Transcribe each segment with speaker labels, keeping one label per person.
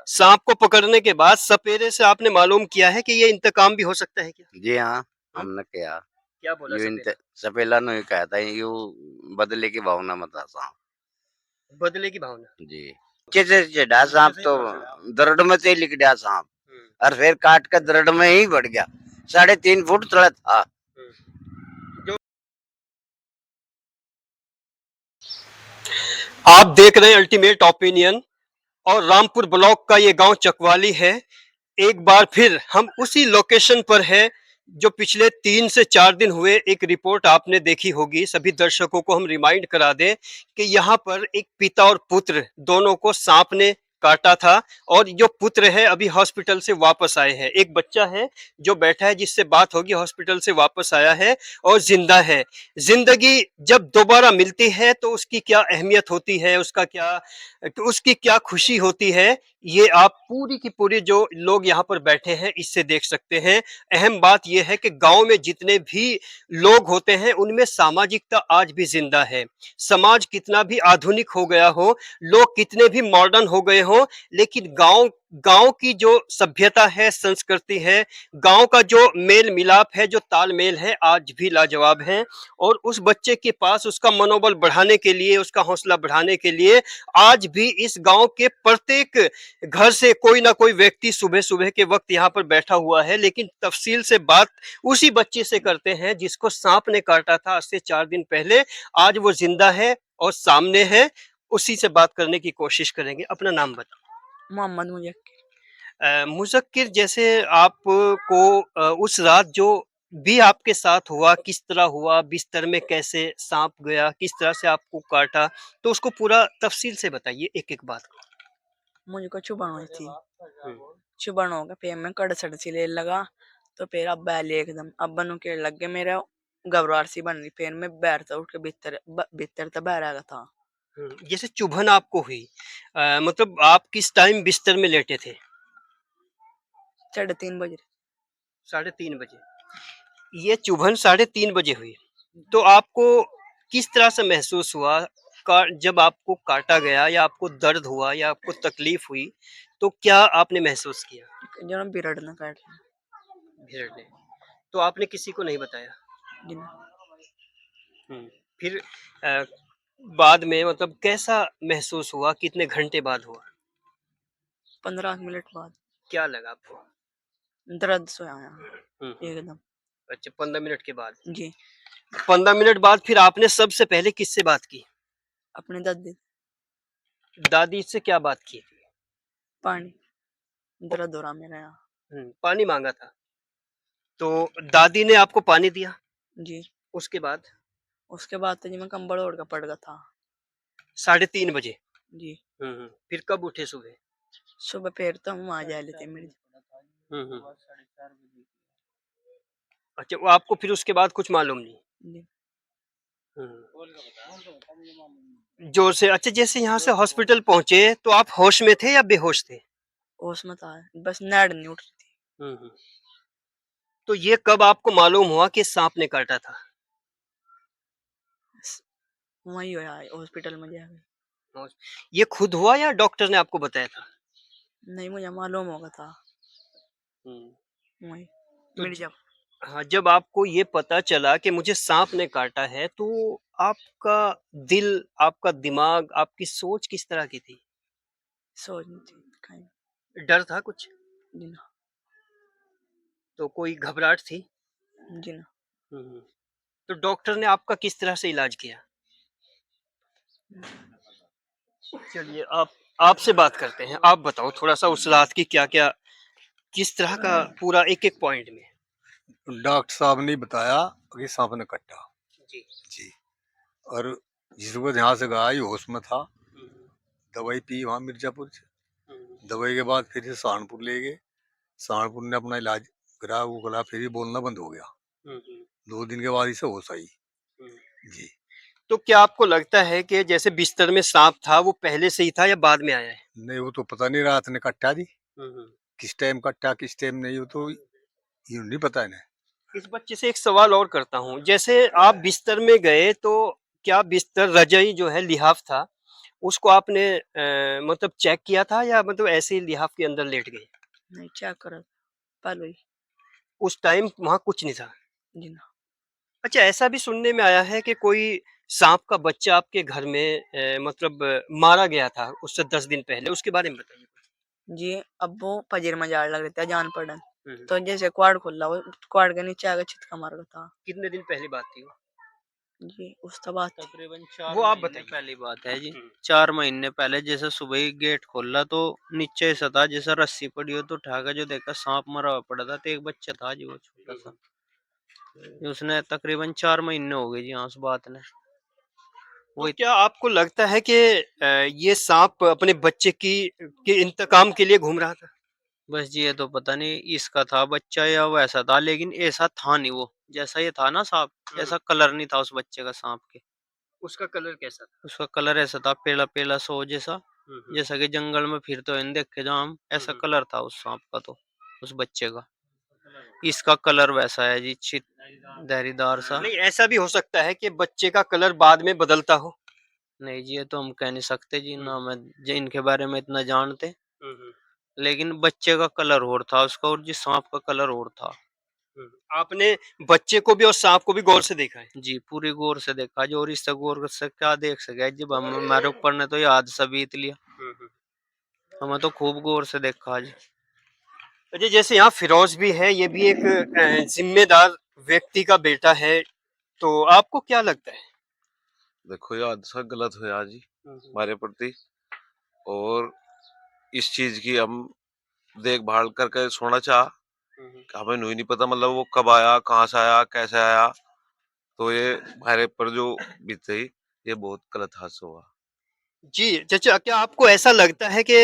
Speaker 1: सांप को पकड़ने के बाद सपेरे से आपने मालूम किया है कि ये इंतकाम भी हो सकता है क्या?
Speaker 2: जी हाँ,
Speaker 1: हाँ?
Speaker 2: हमने किया।
Speaker 1: क्या बोला
Speaker 2: यूं
Speaker 1: सपेरा?
Speaker 2: सपेला ने कहता है यूं बदले की भावना मत आसा।
Speaker 1: बदले की भावना।
Speaker 2: जी, कैसे चढ़ा सांप तो दरड़ में से लिख गया सांप
Speaker 1: हम्म,
Speaker 2: और फिर काट कर दरड़ में ही बढ़ गया। 3.5 फुट चढ़ा था।
Speaker 1: हम्म। जो आप देख रहे हैं अल्टीमेट ओपिनियन और रामपुर ब्लॉक का ये गांव चकवाली है। एक बार फिर हम उसी लोकेशन पर है जो पिछले 3 से 4 दिन हुए। एक रिपोर्ट आपने देखी होगी। सभी दर्शकों को हम रिमाइंड करा दें कि यहाँ पर एक पिता और पुत्र दोनों को सांप ने काटा था और जो पुत्र है अभी हॉस्पिटल से वापस आए हैं। एक बच्चा है जो बैठा है जिससे बात होगी, हॉस्पिटल से वापस आया है और जिंदा है। जिंदगी जब दोबारा मिलती है तो उसकी क्या अहमियत होती है, उसकी क्या खुशी होती है, ये आप पूरी की पूरी जो लोग यहाँ पर बैठे हैं इससे देख सकते हैं। अहम बात यह है कि गांव में जितने भी लोग होते हैं उनमें सामाजिकता आज भी जिंदा है। समाज कितना भी आधुनिक हो गया हो, लोग कितने भी मॉडर्न हो गए हो, लेकिन गांव गांव की जो सभ्यता है, संस्कृति है, गांव का जो मेल मिलाप है, जो तालमेल है, आज भी लाजवाब है। और उस बच्चे के पास उसका मनोबल बढ़ाने के लिए, उसका हौसला बढ़ाने के लिए आज भी इस गांव के प्रत्येक घर से कोई ना कोई व्यक्ति सुबह सुबह के वक्त यहाँ पर बैठा हुआ है। लेकिन तफसील से बात उसी बच्चे से करते हैं जिसको सांप ने काटा था आज से 4 दिन पहले। आज वो जिंदा है और सामने है, उसी से बात करने की कोशिश करेंगे। अपना नाम बताओ।
Speaker 3: मोहम्मद मुझे
Speaker 1: मुज़क्किर, जैसे आपको उस रात जो भी आपके साथ हुआ, किस तरह हुआ, बिस्तर में कैसे सांप गया, किस तरह से आपको काटा, तो उसको पूरा तफसील से बताइए एक एक बात को।
Speaker 3: मुझे को चुभन हुई थी।
Speaker 1: हम्म,
Speaker 3: चुभन हो गया, फिर मैं कड़सड़ सी ले लगा। तो फिर अब बैली एकदम अब बनु के लग गए मेरा। घबराहट सी बन रही, फिर मैं बैर से उठ के भीतर तो बहर आ गया था।
Speaker 1: जैसे चुभन आपको हुई, मतलब आप किस टाइम बिस्तर में लेटे थे?
Speaker 3: 3:30 बजे।
Speaker 1: 3:30 बजे। ये चुभन 3:30 बजे हुई, तो आपको किस तरह से महसूस हुआ जब आपको काटा गया, या आपको दर्द हुआ, या आपको तकलीफ हुई, तो क्या आपने महसूस किया?
Speaker 3: जो ना बिरड़ न काट
Speaker 1: भिड़ने। तो आपने किसी को नहीं बताया?
Speaker 3: दिन
Speaker 1: फिर अ, बाद में मतलब कैसा महसूस हुआ, कितने घंटे बाद हुआ?
Speaker 3: 15 मिनट बाद
Speaker 1: क्या लगा आपको?
Speaker 3: दर्द से आया
Speaker 1: हम्म।
Speaker 3: एकदम।
Speaker 1: अच्छा, 15 मिनट के बाद।
Speaker 3: जी।
Speaker 1: 15 मिनट बाद फिर आपने सबसे पहले किससे बात की?
Speaker 3: अपने दादी।
Speaker 1: दादी से क्या बात की?
Speaker 3: पानी दर्द हो रहा मेरा यहाँ।
Speaker 1: पानी मांगा था, तो दादी ने आपको पानी दिया।
Speaker 3: जी।
Speaker 1: उसके बाद
Speaker 3: उसके बाद तो जी मैं कंबल ओढ़ कर पड़ गया था।
Speaker 1: 3:30 बजे।
Speaker 3: जी।
Speaker 1: फिर कब उठे सुबह?
Speaker 3: सुबह फिर तो हम आ जा लेते मेरी।
Speaker 1: हम्म। अच्छा, वो आपको फिर उसके बाद कुछ मालूम नहीं?
Speaker 3: जी।
Speaker 1: जोर से। अच्छा, जैसे यहाँ से हॉस्पिटल पहुंचे तो आप होश में थे या बेहोश थे?
Speaker 3: होश में था, बस नाड़ नहीं उठ रही थी।
Speaker 1: हम्म। तो ये कब आपको मालूम हुआ कि सांप ने काटा था?
Speaker 3: वही हो यार हॉस्पिटल में जाके।
Speaker 1: ये खुद हुआ या डॉक्टर ने आपको बताया था?
Speaker 3: नहीं मुझे मालूम होगा था। वही
Speaker 1: तो
Speaker 3: मिर्जा।
Speaker 1: हाँ, जब आपको ये पता चला कि मुझे सांप ने काटा है, तो आपका दिल, आपका दिमाग, आपकी सोच किस तरह की थी?
Speaker 3: सोच नहीं थी कहीं।
Speaker 1: डर था कुछ?
Speaker 3: जी ना।
Speaker 1: तो कोई घबराहट थी?
Speaker 3: जी ना।
Speaker 1: तो डॉक्टर ने आपका किस तरह से इलाज किया? चलिए, आप आपसे बात करते हैं। आप बताओ थोड़ा सा उस रात की क्या क्या, किस तरह का, पूरा एक एक पॉइंट में।
Speaker 4: डॉक्टर साहब ने बताया कि सांप ने काटा।
Speaker 1: जी।
Speaker 4: जी। और जिस वक्त यहाँ से गया ये होश में था। दवाई पी वहाँ मिर्जापुर से। दवाई के बाद फिर से सहारनपुर ले गए। सहारनपुर ने अपना इलाज करा, वो करा, फिर ही बोलना बंद हो गया। 2 दिन के बाद इसे होश आई। जी।
Speaker 1: तो क्या आपको लगता है कि जैसे बिस्तर में सांप था वो पहले से ही था या बाद में आया है?
Speaker 4: नहीं वो तो पता नहीं रात ने कट्टा जी। किस टाइम कट्टा किस टाइम नहीं वो तो ये नहीं पता है।
Speaker 1: इस बच्चे से एक सवाल और करता हूँ। जैसे आप बिस्तर में गए तो क्या बिस्तर, रजाई जो है, लिहाफ था, उसको आपने मतलब चेक किया था या मतलब ऐसे ही लिहाफ के अंदर लेट गए?
Speaker 3: नहीं चेक करो पहले ही।
Speaker 1: उस टाइम वहाँ कुछ नहीं था।
Speaker 3: जी ना।
Speaker 1: अच्छा, ऐसा भी सुनने में आया है कि कोई सांप का बच्चा आपके घर में मतलब मारा गया था उससे 10 दिन पहले, उसके बारे में बताइए कुछ?
Speaker 3: जी अब वो फजर में जाड़ लग रहा था जान पड़न।
Speaker 1: हम्म।
Speaker 3: तो जैसे क्वाड खुला वो क्वाड के नीचे आगे छिटका मार रहा था।
Speaker 1: कितने दिन पहली बात थी वो?
Speaker 3: जी उस तो बात थी।
Speaker 5: तकरीबन 4
Speaker 1: वो आप
Speaker 5: महीने
Speaker 1: बताइए।
Speaker 5: पहली बात है जी।
Speaker 1: हम्म।
Speaker 5: 4 महीने पहले जैसे सुबह ही गेट खोला तो नीचे ऐसा था जैसे रस्सी पड़ी हो तो उठा के जो देखा सांप मरा हुआ पड़ा था तो एक बच्चा था जी वो छोटा सा। उसने तकरीबन 4 महीने हो गए जी हाँ उस बात ने।
Speaker 1: तो
Speaker 5: वो
Speaker 1: क्या आपको लगता है कि ये सांप अपने बच्चे की के इंतकाम के लिए घूम रहा था?
Speaker 5: बस जी ये तो पता नहीं इसका था बच्चा या वैसा था लेकिन ऐसा था नहीं वो जैसा ये था ना सांप ऐसा कलर नहीं था उस बच्चे का सांप के।
Speaker 1: उसका कलर कैसा था?
Speaker 5: उसका कलर ऐसा था पीला पीला सो जैसा
Speaker 1: हम्म।
Speaker 5: जैसा कि जंगल में फिरते हुए देखे जो हम ऐसा
Speaker 1: हम्म।
Speaker 5: कलर था उस सांप का तो उस बच्चे का। इसका कलर वैसा है जी चित धारीदार सा।
Speaker 1: नहीं, ऐसा भी हो सकता है कि बच्चे का कलर बाद में बदलता हो।
Speaker 5: नहीं जी ये तो हम कह नहीं सकते जी
Speaker 1: हम्म।
Speaker 5: ना मैं इनके बारे में इतना जानते
Speaker 1: हम्म।
Speaker 5: लेकिन बच्चे का कलर और था उसका और जी सांप का कलर और था।
Speaker 1: आपने बच्चे को भी और सांप को भी गौर से देखा है?
Speaker 5: जी पूरी गौर से देखा जी और इससे गौर से क्या देख सके जब हम हमारे ऊपर ने तो याद सा बीत लिया हमें तो खूब गौर से देखा जी।
Speaker 1: अजय, जैसे यहाँ फिरोज भी है, ये भी एक जिम्मेदार व्यक्ति का बेटा है, तो आपको क्या लगता है?
Speaker 6: देखो ये हादसा गलत हुआ जी हमारे प्रति। और इस चीज की हम देखभाल करके सोना चाह कि हमें नहीं पता मतलब वो कब आया कहाँ से आया कैसे आया। तो ये हमारे पर जो बीती ये बहुत गलत हादसा हुआ।
Speaker 1: जी चाचा, क्या आपको ऐसा लगता है कि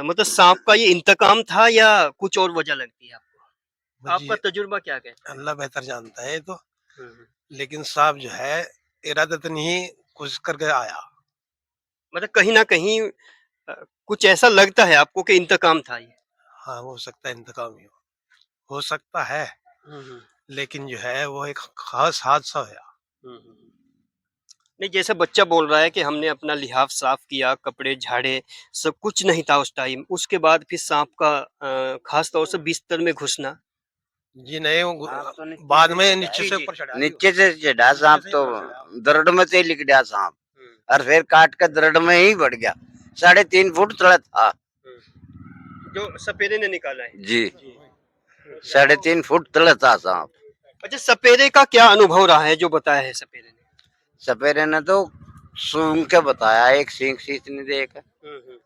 Speaker 1: मतलब सांप का ये इंतकाम था या कुछ और वजह लगती है आपको?
Speaker 7: बस
Speaker 1: आपका
Speaker 7: जी
Speaker 1: तजुर्बा क्या कहता
Speaker 7: अल्लाह बेहतर जानता है ये तो।
Speaker 1: है?
Speaker 7: लेकिन सांप जो है इरादतन ही कुछ करके आया।
Speaker 1: मतलब कहीं ना कहीं कुछ ऐसा लगता है आपको कि इंतकाम था ये?
Speaker 7: हाँ हो सकता है इंतकाम ही हो सकता है। लेकिन जो है वो एक खास हादसा हुआ।
Speaker 1: नहीं, जैसे बच्चा बोल रहा है कि हमने अपना लिहाफ साफ किया, कपड़े झाड़े, सब कुछ नहीं था उस टाइम, उसके बाद फिर सांप का खास तौर से बिस्तर में घुसना।
Speaker 7: जी नहीं वो
Speaker 2: सांप तो नीचे
Speaker 7: बाद
Speaker 2: से
Speaker 7: में
Speaker 2: चढ़ा
Speaker 7: नीचे से ऊपर चढ़ा
Speaker 2: नीचे से चढ़ा सांप तो दरड़ में से लिख गया सांप और फिर काट कर दरड़ में ही बढ़ गया। 3.5 फुट चढ़ा था
Speaker 1: जो सपेरे ने निकाला है।
Speaker 2: जी। 3.5 फुट चढ़ा था सांप।
Speaker 1: अच्छा, सपेरे का क्या अनुभव रहा है जो बताया है सपेरे ने?
Speaker 2: सपेरे ने तो सूंघ के बताया एक सींग सींचने देख।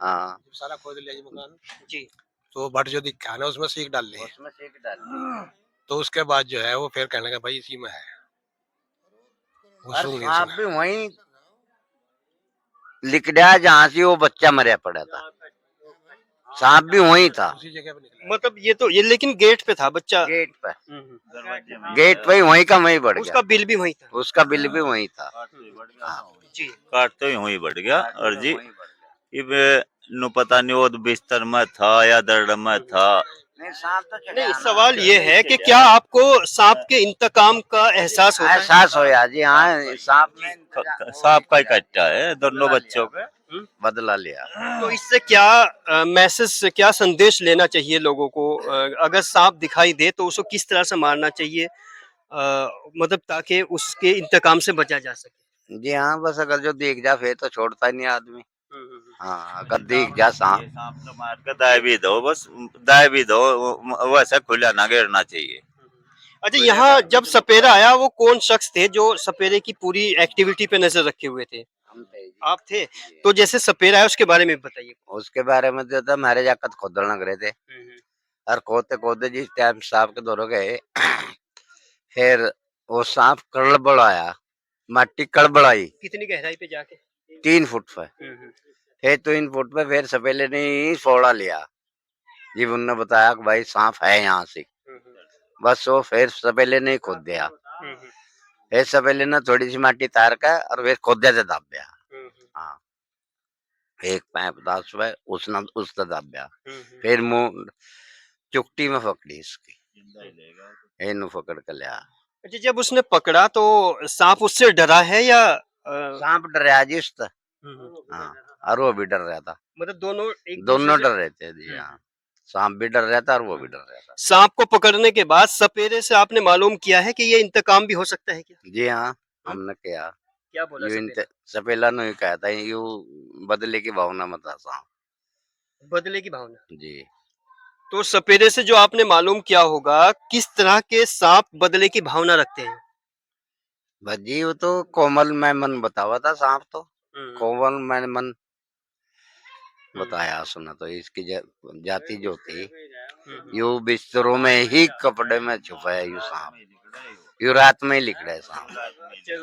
Speaker 2: हाँ
Speaker 7: सारा खोद लिया जी मकान।
Speaker 1: जी।
Speaker 7: तो भट जो दिखा ना उसमें सीख डाल ली।
Speaker 2: उसमें सीख डाल
Speaker 7: तो उसके बाद जो है वो फिर कहने लगा भाई इसी में है। वो
Speaker 2: और
Speaker 7: सूंघ ली
Speaker 2: सांप
Speaker 7: उसने।
Speaker 2: भी वहीं लिख गया जहाँ से वो बच्चा मरा पड़ा था। सांप भी वहीं था
Speaker 7: उसी जगह पे निकला।
Speaker 1: मतलब ये लेकिन गेट पे था बच्चा।
Speaker 2: गेट पर।
Speaker 1: हम्म।
Speaker 2: गेट पे ही वहीं का वहीं बढ़
Speaker 1: उसका
Speaker 2: गया।
Speaker 1: बिल भी वही था।
Speaker 2: उसका बिल भी वहीं था। हाँ।
Speaker 1: जी।
Speaker 8: काटते ही वहीं बढ़ गया और जी इब नु पता नहीं वो बिस्तर में था या दर्द में था।
Speaker 2: नहीं सांप तो चढ़ा
Speaker 1: नहीं,
Speaker 2: ना।
Speaker 1: सवाल ये है कि क्या आपको सांप के इंतकाम का एहसास होता है?
Speaker 2: एहसास होया जी हाँ सांप ने
Speaker 8: सांप का ही कट्टा है दोनों बच्चों पे।
Speaker 2: बदला लिया।
Speaker 1: तो इससे क्या मैसेज, क्या संदेश लेना चाहिए लोगों को? अगर सांप दिखाई दे तो उसको किस तरह से मारना चाहिए, मतलब ताकि उसके इंतकाम से बचा जा सके?
Speaker 2: जी हाँ बस अगर जो देख जा फिर तो छोड़ता ही नहीं आदमी। हाँ अगर देख जा
Speaker 8: ये
Speaker 2: सांप
Speaker 8: सांप तो मार के दाए भी दो बस दाए भी दो वैसे खुला ना गिरना चाहिए।
Speaker 1: अच्छा, यहाँ जब सपेरा आया वो कौन शख्स थे जो सपेरे की पूरी एक्टिविटी पे नजर रखे हुए थे?
Speaker 2: हम थे जी।
Speaker 1: आप थे? तो जैसे सपेरा आया उसके बारे में बताइए।
Speaker 2: उसके बारे में जो था हमारे जाकर खोदड़ लग रहे थे और खोदते खोदते जिस टाइम सांप के दौर गए फिर वो सांप कड़बड़ाया मट्टी कड़बड़ाई
Speaker 1: कितनी गहराई पे जाके?
Speaker 2: 3 फुट पे। फिर 3 फुट पे फिर सपेले ने ही फोड़ा लिया। जी उनने बताया कि भाई सांप है यहाँ से। बस वो फिर सपेले ने ही खोद दिया। फिर सपेले ने थोड़ी सी माटी तार कर और फिर खोदे से दाब दिया। हाँ एक पैप था उसमें उसने उसने दाब दिया। फिर मुंह चुकटी में पकड़ी इसकी इन्हू पकड़ कर लिया।
Speaker 1: अच्छा, जब उसने पकड़ा तो सांप उससे डरा है या
Speaker 2: सांप डरा जी उससे। हाँ और वो भी डर रहा था।
Speaker 1: मतलब दोनों एक
Speaker 2: दोनों
Speaker 1: दूसरे से-
Speaker 2: डर रहे थे जी। हाँ, सांप भी डर रहा था और वो भी डर रहा था।
Speaker 1: सांप को पकड़ने के बाद सपेरे से आपने मालूम किया है कि ये इंतकाम भी हो सकता है क्या?
Speaker 2: जी हाँ, हमने किया।
Speaker 1: क्या बोला
Speaker 2: यूं
Speaker 1: सपेरा?
Speaker 2: सपेला ने कहा था, यूं बदले की भावना मत था सांप।
Speaker 1: बदले की भावना।
Speaker 2: जी।
Speaker 1: तो सपेरे से जो आपने मालूम किया होगा, किस तरह के सांप बदले की भावना रखते हैं?
Speaker 2: भजी वो तो कोमल में मन बतावा था सांप तो। कोमल में मन बताया सुना तो इसकी जाति जो थी, यू बिस्तरों में ही कपड़े में छुपा है यू सांप। यू रात में ही लिखड़ा है सांप।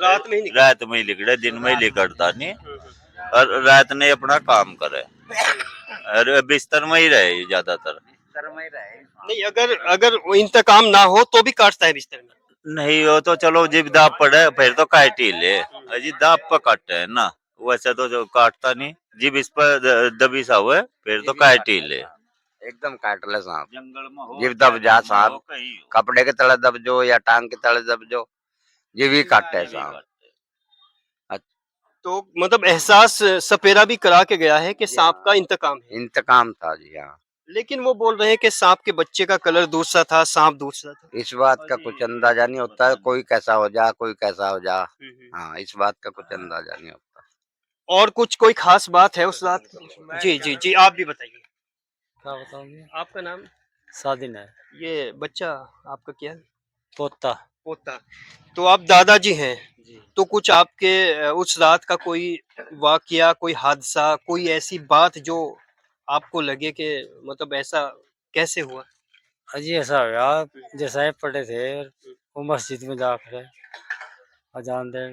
Speaker 1: रात में ही निकल।
Speaker 8: रात में ही लिकड़े, दिन में ही लिकड़ता नहीं। और रात ने अपना काम करे और बिस्तर में ही रहे ज्यादातर।
Speaker 1: नहीं, अगर अगर वो इंतकाम ना हो तो भी काटता है बिस्तर में।
Speaker 8: नहीं हो तो चलो जब दाब पड़े फिर तो काट ही ले। अजी दाब पर काटे है ना, वैसे तो जो काटता नहीं। जब इस पर दबी सा हुए फिर तो काट ही ले।
Speaker 2: एकदम काट ले सांप।
Speaker 8: जंगल में हो
Speaker 2: जीव दब जा सांप,
Speaker 8: कहीं हो।
Speaker 2: कपड़े के तले दब जो या टांग के तले दब जो, जीव ही काटते है सांप।
Speaker 1: तो मतलब एहसास सपेरा भी करा के गया है कि सांप का इंतकाम है।
Speaker 2: इंतकाम था जी। हाँ,
Speaker 1: लेकिन वो बोल रहे हैं कि सांप के बच्चे का कलर दूसरा था, सांप दूसरा था।
Speaker 2: इस बात का कुछ अंदाजा नहीं होता है, कोई कैसा हो जा कोई कैसा हो जा। हाँ, इस बात का कुछ अंदाजा नहीं होता।
Speaker 1: और कुछ कोई खास बात है उस रात की? जी जी जी, आप भी बताइए।
Speaker 9: क्या बताऊंगे?
Speaker 1: आपका नाम?
Speaker 9: सादिन है।
Speaker 1: ये बच्चा आपका क्या है?
Speaker 9: पोता।
Speaker 1: पोता। तो आप दादाजी हैं,
Speaker 9: जी।
Speaker 1: तो कुछ आपके उस रात का कोई वाकया, कोई हादसा, कोई ऐसी बात जो आपको लगे कि मतलब ऐसा कैसे हुआ?
Speaker 9: अजी ऐसा हो गया, जैसा ही पढ़े थे वो मस्जिद में जाकर अजान दे,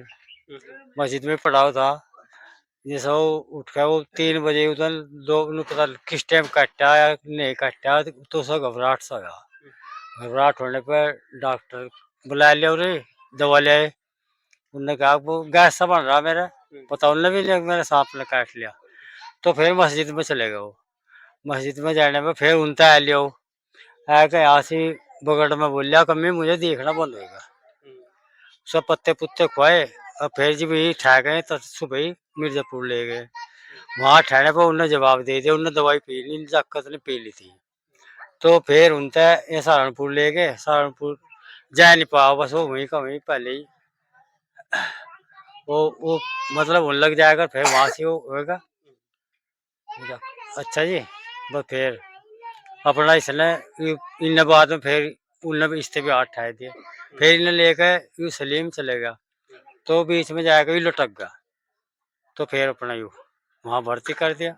Speaker 9: मस्जिद में पढ़ा हुआ था। जैसा वो उठ के वो 3 बजे उधर दो उन्हें पता किस टाइम काटा या नहीं काटा, तो उसका घबराहट सा गया। घबराहट होने पर डॉक्टर बुला लिया और दवा ले आए। उन्होंने कहा वो गैस सा बन रहा मेरा, पता उन्होंने भी नहीं मेरे सांप ने काट लिया। तो फिर मस्जिद में चले गए वो। मस्जिद में जाने में फिर उनता आ लिया वो, आके यहाँ से बगड़ में बोलिया कम्मी मुझे देखना बंद होगा। सब पत्ते पुत्ते खुआए और फिर जब यही ठह गए तो सुबह ही मिर्जापुर ले गए। वहाँ ठहरने पर उन्होंने जवाब दे दिया, उन्होंने दवाई पी ली, जाकत ने पी ली थी। तो फिर उनसे ये सहारनपुर ले गए। सहारनपुर जा नहीं पाओ, बस वो वहीं का वहीं पहले ही वो मतलब उन लग जाएगा, फिर वहाँ से वो होएगा। अच्छा जी, बस फिर अपना इसने इन बाद में फिर उनने भी इससे भी हाथ ठा दिए। फिर इन्हें लेकर यू सलीम चले गया, तो बीच में जाकर यू लटक गया। तो फिर अपना यू वहाँ भर्ती कर दिया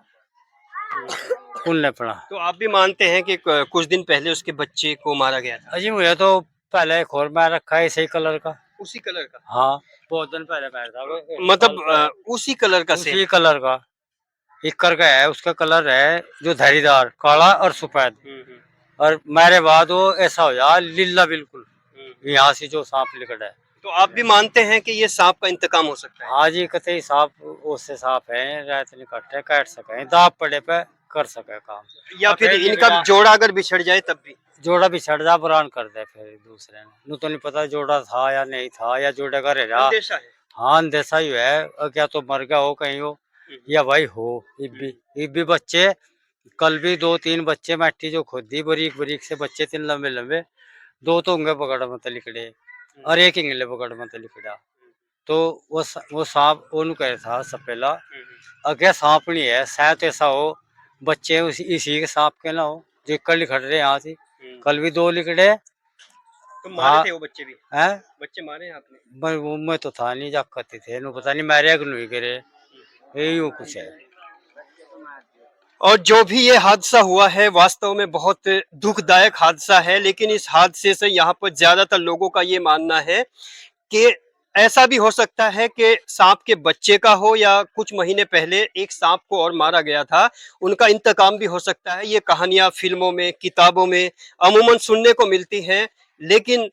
Speaker 9: उनने अपना।
Speaker 1: तो आप भी मानते हैं कि कुछ दिन पहले उसके बच्चे को मारा गया था?
Speaker 9: अजी मुझे तो पहले एक और मार रखा है इसी कलर का।
Speaker 1: उसी कलर का?
Speaker 9: हाँ, बहुत दिन पहले मारा था वो।
Speaker 1: मतलब उसी कलर का सेम?
Speaker 9: उसी कलर का इक्कर का है। उसका कलर है जो धारीदार काला और सफेद। और मेरे बाद वो ऐसा हो जा लीला बिल्कुल, यहाँ से जो सांप निकला है।
Speaker 1: तो आप भी मानते हैं कि ये सांप का इंतकाम हो सकता है?
Speaker 9: हाँ जी, कतई सांप उससे सांप है, रात नहीं काटे काट सके, दाब पड़े पे कर सके काम।
Speaker 1: या फिर इनका जोड़ा अगर बिछड़ जाए तब भी?
Speaker 9: जोड़ा बिछड़ जा बुरान कर दे फिर दूसरे ने। नू तो नहीं पता जोड़ा था या नहीं था, या जोड़े का रहा।
Speaker 1: अंदेशा है।
Speaker 9: हाँ, अंदेशा ही है। और क्या तो मर गया हो कहीं हो या भाई हो। इब्बी बच्चे कल भी 2-3 बच्चे मैटी जो खोदी बरीक बरीक से बच्चे 3 लंबे लंबे, 2 तो होंगे पकड़ मत लिखड़े और एक इंगले पकड़ मत लिखड़ा। तो वो सांप ओनू कह था सपेला, अगर सांप नहीं है शायद ऐसा हो बच्चे इसी के सांप के ना हो जो कल लिखड़ रहे यहाँ से। कल भी 2 लिखड़े।
Speaker 1: तो मारे थे वो बच्चे भी?
Speaker 9: हैं
Speaker 1: बच्चे मारे हैं आपने?
Speaker 9: वो मैं तो था नहीं, जाकते थे नु पता नहीं मारे कि नहीं करे, यही कुछ है।
Speaker 1: और जो भी ये हादसा हुआ है वास्तव में बहुत दुखदायक हादसा है, लेकिन इस हादसे से यहाँ पर ज्यादातर लोगों का ये मानना है कि ऐसा भी हो सकता है कि सांप के बच्चे का हो, या कुछ महीने पहले एक सांप को और मारा गया था, उनका इंतकाम भी हो सकता है। ये कहानियां फिल्मों में, किताबों में अमूमन सुनने को मिलती हैं, लेकिन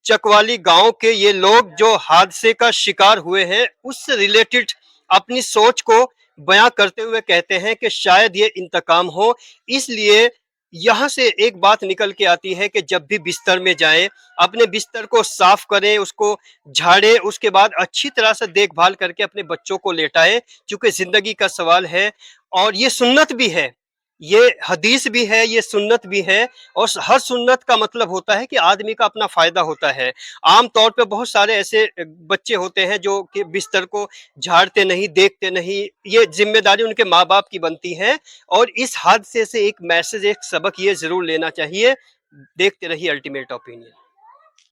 Speaker 1: चकवाली गांव के ये लोग जो हादसे का शिकार हुए हैं उससे रिलेटेड अपनी सोच को बयां करते हुए कहते हैं कि शायद ये इंतकाम हो, इसलिए यहाँ से एक बात निकल के आती है कि जब भी बिस्तर में जाएं, अपने बिस्तर को साफ करें, उसको झाड़ें, उसके बाद अच्छी तरह से देखभाल करके अपने बच्चों को लेटाएं, क्योंकि जिंदगी का सवाल है और ये सुन्नत भी है, ये हदीस भी है, ये सुन्नत भी है। और हर सुन्नत का मतलब होता है कि आदमी का अपना फायदा होता है। आम तौर पे बहुत सारे ऐसे बच्चे होते हैं जो कि बिस्तर को झाड़ते नहीं, देखते नहीं, ये जिम्मेदारी उनके माँ बाप की बनती है। और इस हादसे से एक मैसेज, एक सबक ये जरूर लेना चाहिए। देखते रहिए अल्टीमेट ओपिनियन।